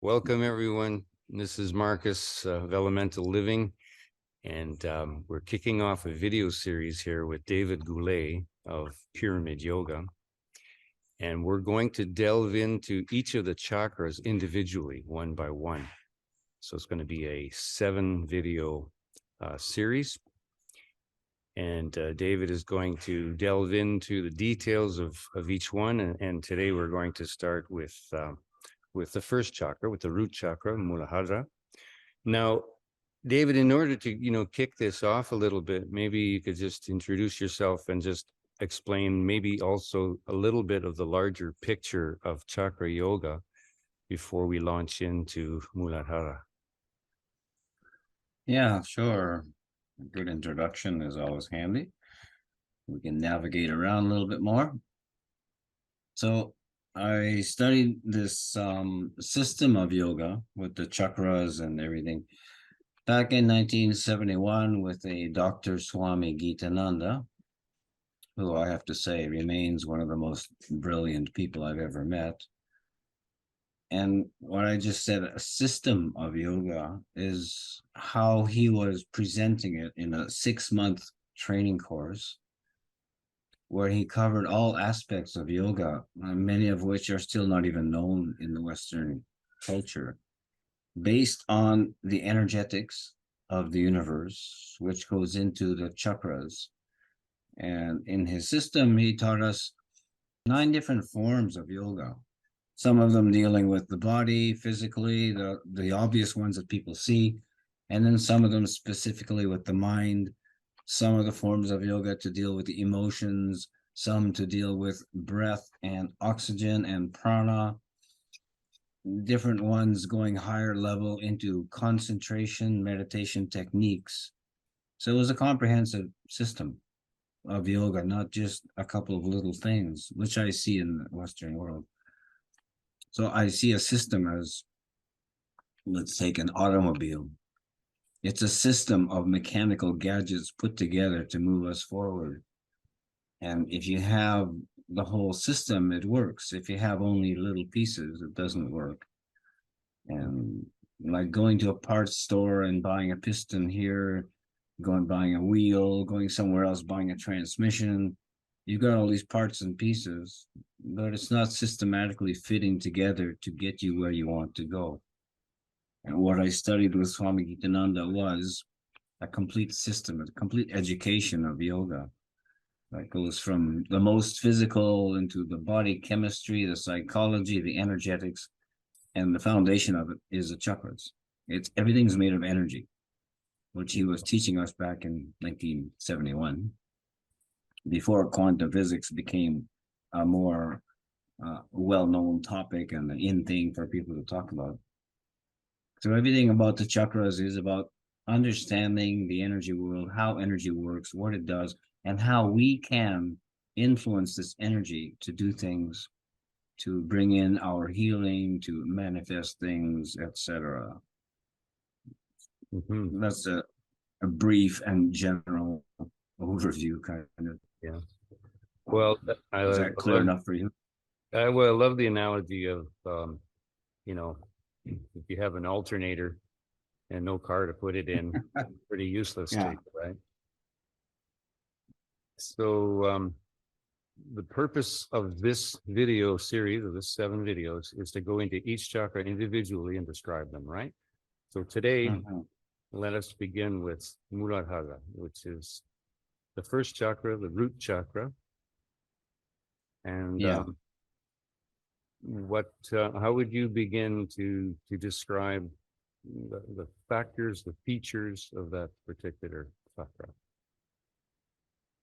Welcome, everyone. This is Marcus of Elemental Living, and we're kicking off a video series here with David Goulet of Pyramid Yoga. And we're going to delve into each of the chakras individually, one by one. So it's going to be a 7-video series. And David is going to delve into the details of each one. And today we're going to start with the first chakra, with the root chakra, Muladhara. Now, David, in order to, kick this off a little bit, maybe you could just introduce yourself and just explain maybe also a little bit of the larger picture of chakra yoga before we launch into Muladhara. Yeah, sure. A good introduction is always handy. We can navigate around a little bit more. So I studied this system of yoga with the chakras and everything back in 1971 with a Dr. Swami Gitananda, who I have to say remains one of the most brilliant people I've ever met. And what I just said, a system of yoga, is how he was presenting it in a 6-month training course where he covered all aspects of yoga, many of which are still not even known in the Western culture, based on the energetics of the universe, which goes into the chakras. And in his system, he taught us 9 different forms of yoga. Some of them dealing with the body physically, the obvious ones that people see, and then some of them specifically with the mind, some of the forms of yoga to deal with the emotions, some to deal with breath and oxygen and prana, different ones going higher level into concentration, meditation techniques. So it was a comprehensive system of yoga, not just a couple of little things, which I see in the Western world. So I see a system as, let's take an automobile. It's a system of mechanical gadgets put together to move us forward. And if you have the whole system, it works. If you have only little pieces, it doesn't work. And like going to a parts store and buying a piston here, buying a wheel, going somewhere else, buying a transmission, you've got all these parts and pieces, but it's not systematically fitting together to get you where you want to go. And what I studied with Swami Gitananda was a complete system, a complete education of yoga that goes from the most physical into the body chemistry, the psychology, the energetics, and the foundation of it is the chakras. Everything's made of energy, which he was teaching us back in 1971. Before quantum physics became a more well-known topic and an in thing for people to talk about. So everything about the chakras is about understanding the energy world, how energy works, what it does, and how we can influence this energy to do things, to bring in our healing, to manifest things, etc. Mm-hmm. That's a brief and general overview, kind of. Yeah. Well, is that clear enough for you? I love the analogy of, if you have an alternator and no car to put it in, pretty useless tape, right? So the purpose of this video series, of the 7 videos, is to go into each chakra individually and describe them, right? So today, let us begin with Muladhara, which is the first chakra, the root chakra. And how would you begin to describe the factors, the features of that particular chakra?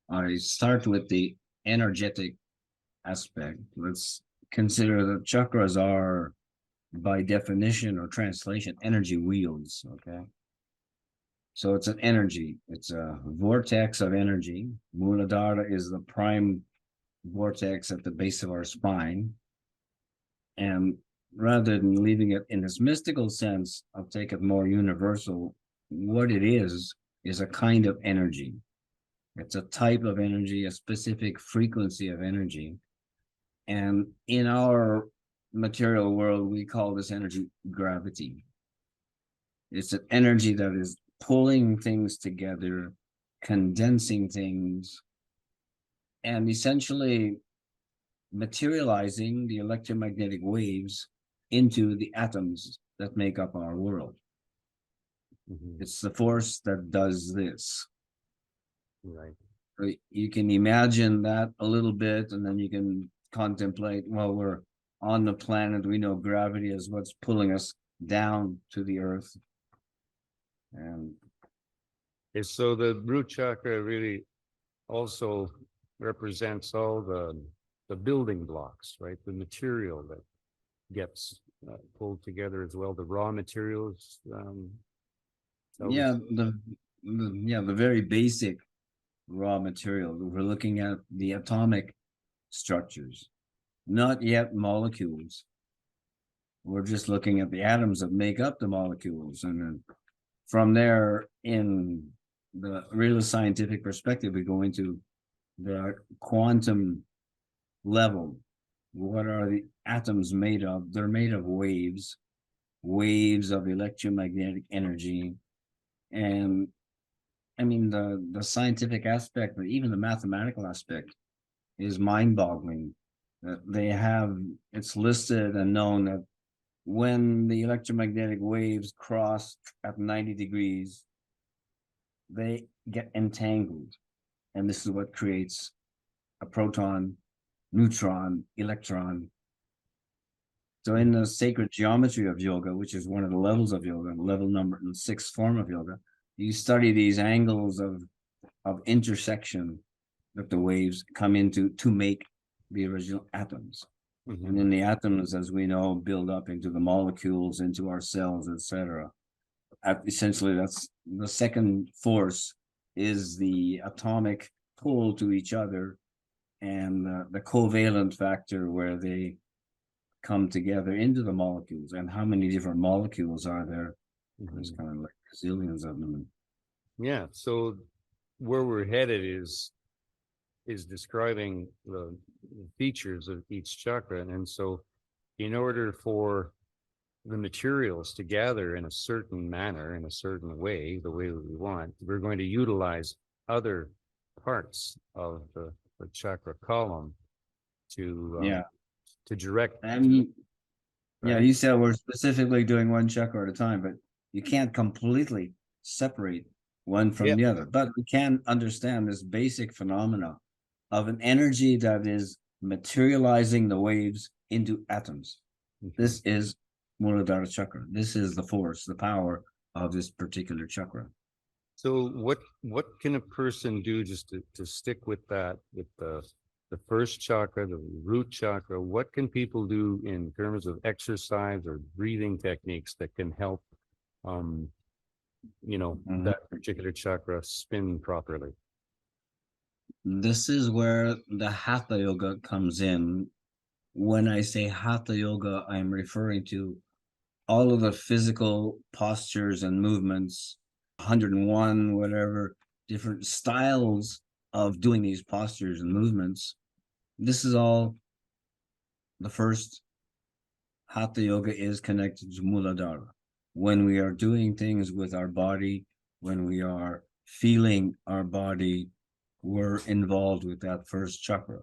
I start with the energetic aspect. Let's consider the chakras are, by definition or translation, energy wheels, okay? So it's an energy. It's a vortex of energy. Muladhara is the prime vortex at the base of our spine. And rather than leaving it in this mystical sense, I'll take it more universal. What it is a kind of energy. It's a type of energy, a specific frequency of energy. And in our material world, we call this energy gravity. It's an energy that is pulling things together, condensing things, and essentially materializing the electromagnetic waves into the atoms that make up our world. It's the force that does this. Right. So you can imagine that a little bit, and then you can contemplate, well, we're on the planet, we know gravity is what's pulling us down to the earth. And So the root chakra really also represents all the building blocks, right? The material that gets pulled together as well, the raw materials. yeah, the very basic raw material. We're looking at the atomic structures, not yet molecules. We're just looking at the atoms that make up the molecules. And then from there, in the real scientific perspective, we go into the quantum level. What are the atoms made of? They're made of waves, waves of electromagnetic energy. And I mean, the scientific aspect, but even the mathematical aspect is mind-boggling. They have, it's listed and known that when the electromagnetic waves cross at 90 degrees, they get entangled. And this is what creates a proton, neutron, electron. So in the sacred geometry of yoga, which is one of the levels of yoga, level number 6 form of yoga, you study these angles of intersection that the waves come into to make the original atoms. And then the atoms, as we know, build up into the molecules, into our cells, etc. Essentially, that's the second force is the atomic pull to each other, and the covalent factor where they come together into the molecules. And how many different molecules are there? There's kind of like zillions of them. Yeah. So where we're headed is describing the features of each chakra. And so in order for the materials to gather in a certain manner, in a certain way, the way that we want, we're going to utilize other parts of the chakra column to direct. And yeah, right? you said we're specifically doing one chakra at a time, but you can't completely separate one from the other. But we can understand this basic phenomena of an energy that is materializing the waves into atoms. This is Muladhara chakra. This is the force, the power of this particular chakra. So what can a person do just to stick with that, with the first chakra, the root chakra? What can people do in terms of exercise or breathing techniques that can help that particular chakra spin properly? This is where the Hatha Yoga comes in. When I say Hatha Yoga, I'm referring to all of the physical postures and movements, 101, whatever, different styles of doing these postures and movements. This is all the first Hatha Yoga is connected to Muladhara. When we are doing things with our body, when we are feeling our body, we're involved with that first chakra.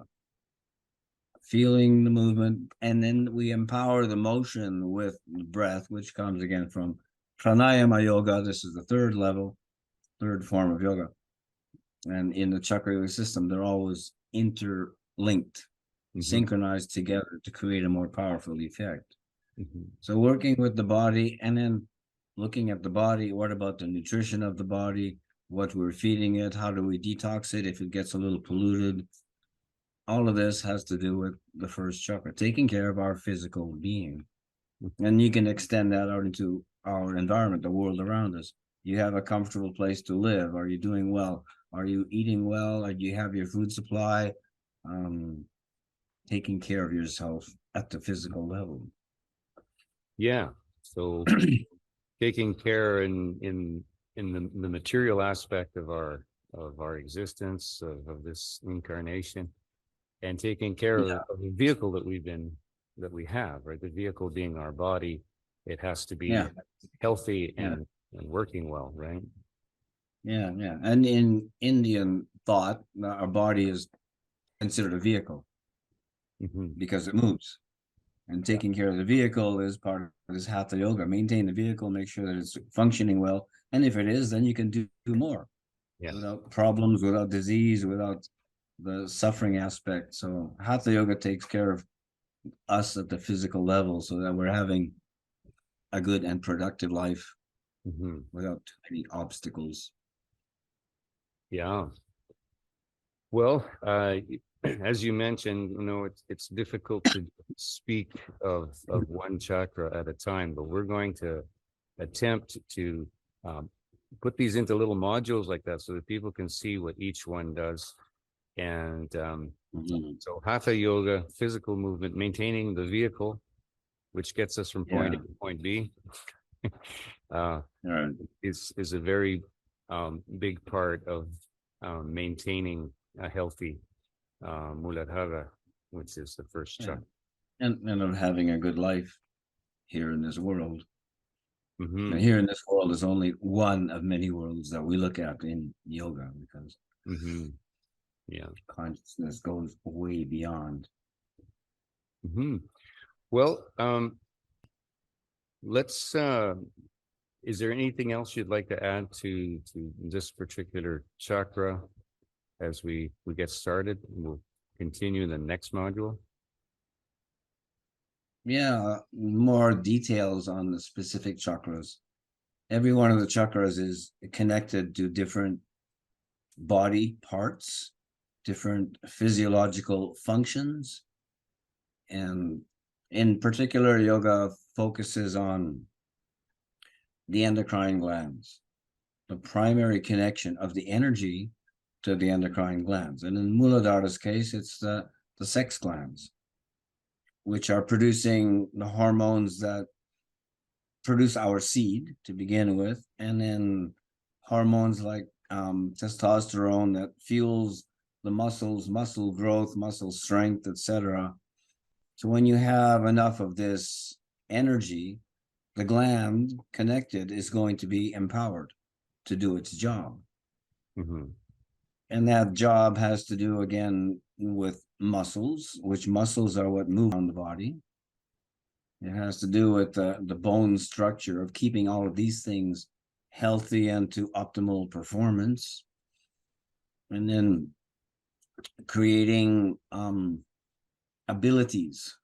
Feeling the movement, and then we empower the motion with the breath, which comes again from pranayama yoga. This is the third level, third form of yoga. And in the chakra yoga system, they're always interlinked, synchronized together to create a more powerful effect. So working with the body and then looking at the body, what about the nutrition of the body, what we're feeding it, how do we detox it if it gets a little polluted? All of this has to do with the first chakra, taking care of our physical being. And you can extend that out into our environment, the world around us. You have a comfortable place to live. Are you doing well? Are you eating well? Do you have your food supply? Taking care of yourself at the physical level. Yeah. So taking care in the material aspect of our existence, of this incarnation, and taking care of the vehicle that we've been that we have, right? The vehicle being our body, it has to be Yeah. healthy Yeah. and working well, right? Yeah, yeah. And in Indian thought, our body is considered a vehicle Mhm. because it moves. And taking care of the vehicle is part of this hatha yoga. Maintain the vehicle, make sure that it's functioning well. And if it is, then you can do more Yeah. without problems, without disease, without the suffering aspect. So hatha yoga takes care of us at the physical level so that we're having a good and productive life Mhm. without too many obstacles. Yeah. Well, as you mentioned, you know, it's difficult to speak of one chakra at a time, but we're going to attempt to um, put these into little modules like that so that people can see what each one does. And Mhm. so hatha yoga, physical movement, maintaining the vehicle, which gets us from point A Yeah. to point B, uh, All right. is a very big part of maintaining a healthy Muladhara, which is the first Yeah. chakra. And of having a good life here in this world. Hmm. And here in this world is only one of many worlds that we look at in yoga because Hmm. Yeah. consciousness goes way beyond. Hmm. Well, let's. Is there anything else you'd like to add to this particular chakra as we get started? We'll continue in the next module. Yeah, more details on the specific chakras. Every one of the chakras is connected to different body parts, different physiological functions. And in particular, yoga focuses on the endocrine glands, the primary connection of the energy to the endocrine glands. And in Muladhara's case, it's the sex glands, which are producing the hormones that produce our seed to begin with, and then hormones like testosterone that fuels the muscles, muscle growth, muscle strength, etc. So when you have enough of this energy, the gland connected is going to be empowered to do its job. Hmm. And that job has to do again with muscles, which muscles are what move around the body. It has to do with the bone structure of keeping all of these things healthy and to optimal performance. And then creating abilities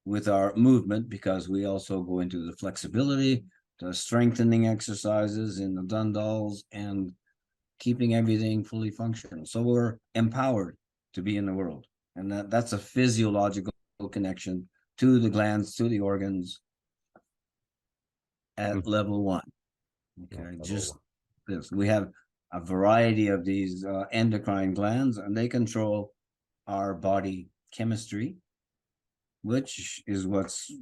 with our movement, because we also go into the flexibility, the strengthening exercises in the dundals, and keeping everything fully functional. So we're empowered to be in the world. And that's a physiological connection to the glands, to the organs at level one. Okay, just this. We have a variety of these endocrine glands, and they control our body chemistry, which is what's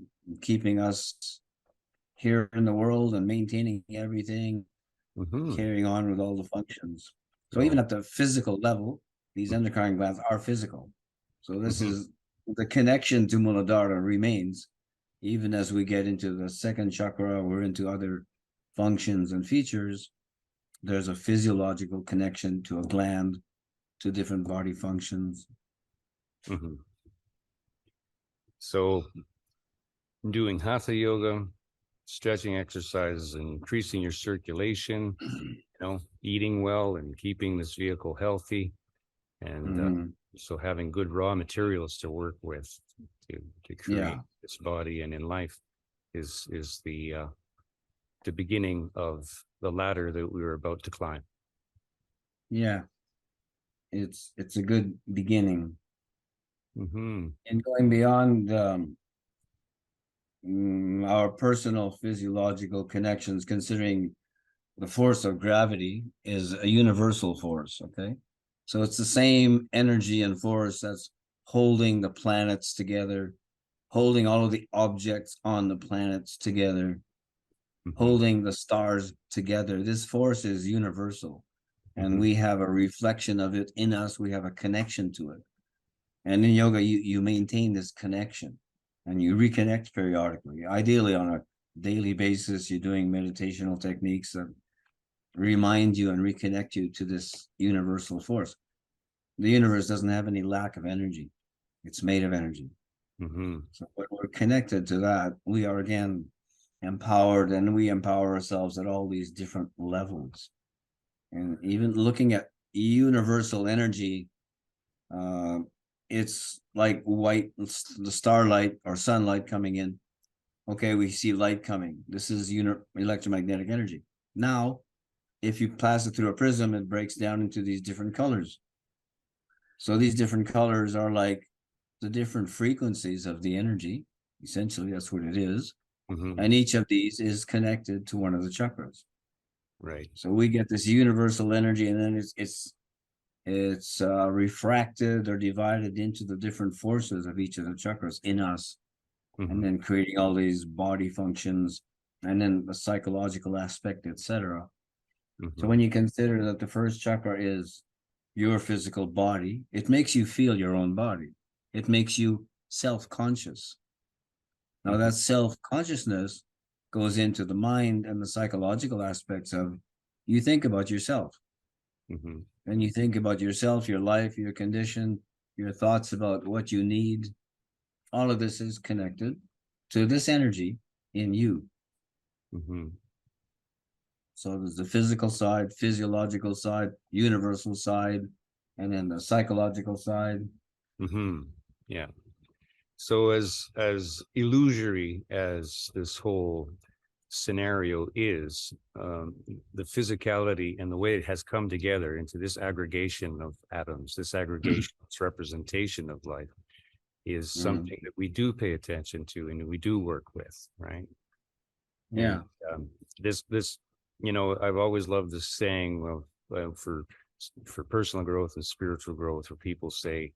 keeping us here in the world and maintaining everything, Hmm. carrying on with all the functions. So So, even at the physical level, these endocrine glands are physical. So this mhm. is the connection to Muladhara remains, even as we get into the second chakra or into other functions and features. There's a physiological connection to a gland, to different body functions. Mhm. So doing hatha yoga, stretching exercises, increasing your circulation, eating well and keeping this vehicle healthy, and Mhm. so having good raw materials to work with to create Yeah, this body and in life is the beginning of the ladder that we were about to climb. yeah. It's a good beginning. Hmm. And going beyond our personal physiological connections, considering the force of gravity is a universal force, okay? So it's the same energy and force that's holding the planets together, holding all of the objects on the planets together, Hmm. holding the stars together. This force is universal, and Hmm. we have a reflection of it in us. We have a connection to it. And in yoga, you maintain this connection. and you reconnect periodically. Ideally, on a daily basis, you're doing meditational techniques that remind you and reconnect you to this universal force. The universe doesn't have any lack of energy. It's made of energy. Mm-hmm. So when we're connected to that, we are again empowered, and we empower ourselves at all these different levels. And even looking at universal energy, it's like the starlight or sunlight coming in. Okay, we see light coming. This is electromagnetic energy. Now, if you pass it through a prism, it breaks down into these different colors. So these different colors are like the different frequencies of the energy. Essentially, that's what it is. Mm-hmm. And each of these is connected to one of the chakras. Right. So we get this universal energy, and then it's refracted or divided into the different forces of each of the chakras in us, Mm-hmm. and then creating all these body functions, and then the psychological aspect, etc. Mm-hmm. So when you consider that the first chakra is your physical body, it makes you feel your own body. It makes you self-conscious. Now Mm-hmm. that self-consciousness goes into the mind and the psychological aspects of, you think about yourself. Mm-hmm. And you think about yourself, your life, your condition, your thoughts about what you need. All of this is connected to this energy in you. Mm-hmm. So there's the physical side, physiological side, universal side, and then the psychological side. Mm-hmm. Yeah. So as illusory as this whole scenario is, the physicality and the way it has come together into this aggregation of atoms, this aggregation, this representation of life, is something that we do pay attention to and we do work with, right? Yeah. And this, I've always loved this saying, for personal growth and spiritual growth, where people say,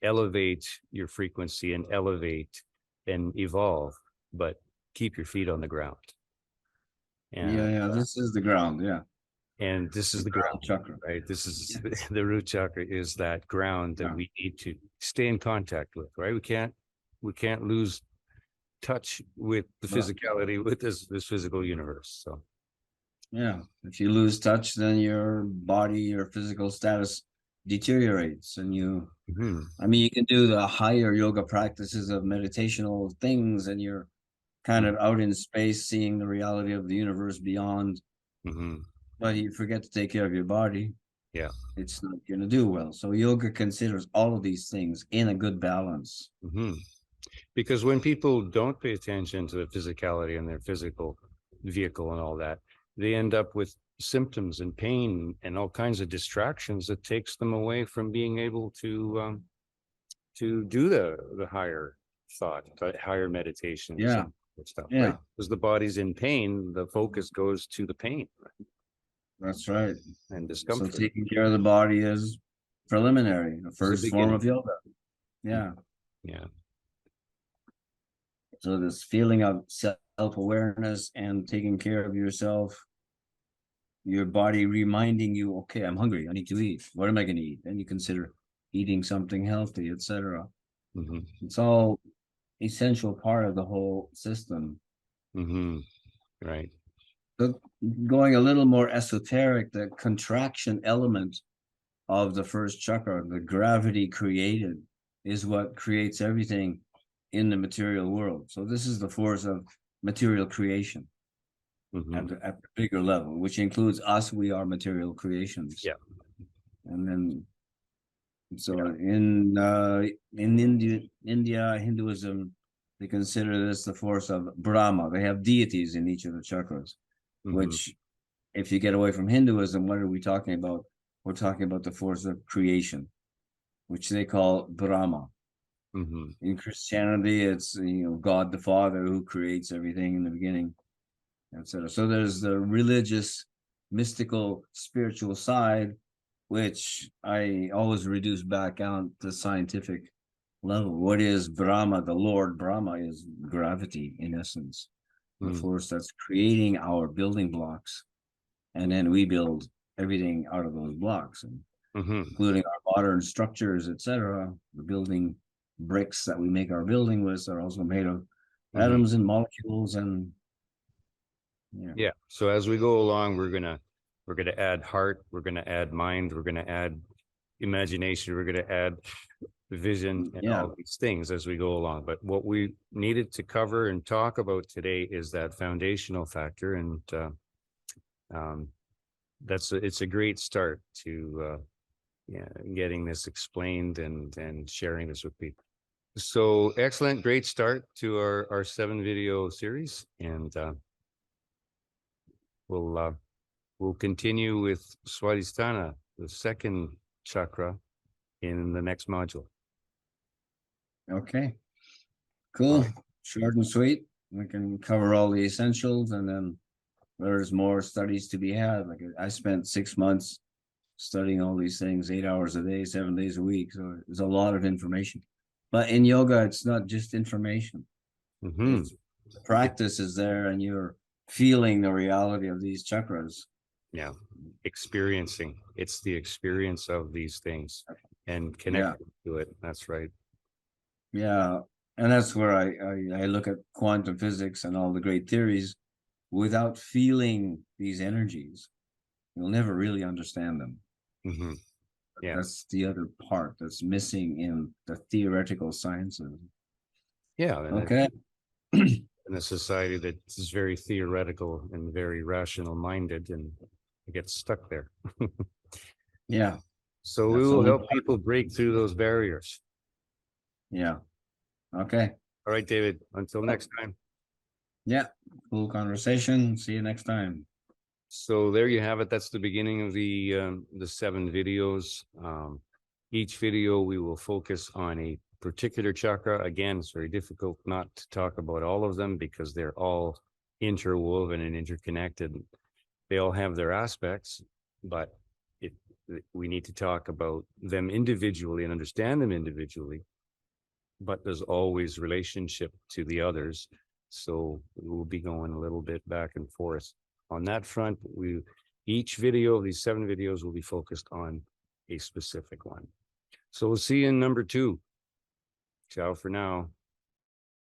elevate your frequency and elevate and evolve, but keep your feet on the ground. Yeah. This is the ground. Yeah. And this is the ground chakra, right? This is the root chakra, is that ground that we need to stay in contact with, right? We can't lose touch with the physicality, with this physical universe. So yeah, if you lose touch, then your body, your physical status deteriorates, and mm-hmm. I mean, you can do the higher yoga practices of meditational things, and you're kind of out in space, seeing the reality of the universe beyond. Mm-hmm. But you forget to take care of your body. Yeah. It's not going to do well. So yoga considers all of these things in a good balance. Mm-hmm. Because when people don't pay attention to the physicality and their physical vehicle and all that, they end up with symptoms and pain and all kinds of distractions that takes them away from being able to do the higher thought, the higher meditations, Yeah. and stuff, Yeah. right? Because the body's in pain, the focus goes to the pain, right? That's right. And discomfort. So taking care of the body is preliminary, the first form of yoga. Yeah. Yeah. So this feeling of self-awareness and taking care of yourself, your body reminding you, okay, I'm hungry, I need to eat. What am I going to eat? And you consider eating something healthy, etc. Mm-hmm. It's all essential part of the whole system. Mm-hmm. Right. But going a little more esoteric, the contraction element of the first chakra, the gravity created, is what creates everything in the material world. So this is the force of material creation. Mm-hmm. At the bigger level, which includes us. We are material creations. Yeah. And then, so in India, Hinduism, they consider this the force of Brahma. They have deities in each of the chakras, Mm-hmm. which, if you get away from Hinduism, what are we talking about? We're talking about the force of creation, which they call Brahma. Mm-hmm. In Christianity, it's God the Father who creates everything in the beginning, etc. So there's the religious, mystical, spiritual side, which I always reduce back down to scientific level. What is Brahma? The Lord Brahma is gravity, in essence, the force that's creating our building blocks, and then we build everything out of those blocks, and including our modern structures, etc. The building bricks that we make our building with are also made of Mhm. atoms and molecules, and Yeah. So as we go along, we're gonna add heart, we're gonna add mind, we're gonna add imagination, we're gonna add vision and yeah, all these things as we go along. But what we needed to cover and talk about today is that foundational factor, and um, it's a great start to yeah, getting this explained and sharing this with people. So excellent, great start to our 7 video series, and we'll continue with Swadhisthana, the second chakra, in the next module. okay, All cool, right. short and sweet. We can cover all the essentials, and then there's more studies to be had. Like I spent 6 months studying all these things, 8 hours a day, 7 days a week. So there's a lot of information. But in yoga, it's not just information. Mhm. It's the practice is there, and you're feeling the reality of these chakras. Yeah, experiencing. It's the experience of these things and Yeah, connecting to it. That's right. yeah. And that's where I look at quantum physics and all the great theories. Without feeling these energies, you'll never really understand them. Hmm. Yeah, That's the other part that's missing in the theoretical sciences. yeah. Okay. In a society that is very theoretical and very rational minded, and it gets stuck there. Yeah, So we that's will only help people break through those barriers. yeah. Okay. All right, David. Until next time. Yeah. Cool conversation. See you next time. So there you have it. That's the beginning of the 7 videos. Each video we will focus on a particular chakra. Again, it's very difficult not to talk about all of them because they're all interwoven and interconnected. They all have their aspects, but it, we need to talk about them individually and understand them individually. But there's always relationship to the others. So we'll be going a little bit back and forth on that front. Each video of these 7 videos will be focused on a specific one. So we'll see you in number 2. Ciao for now.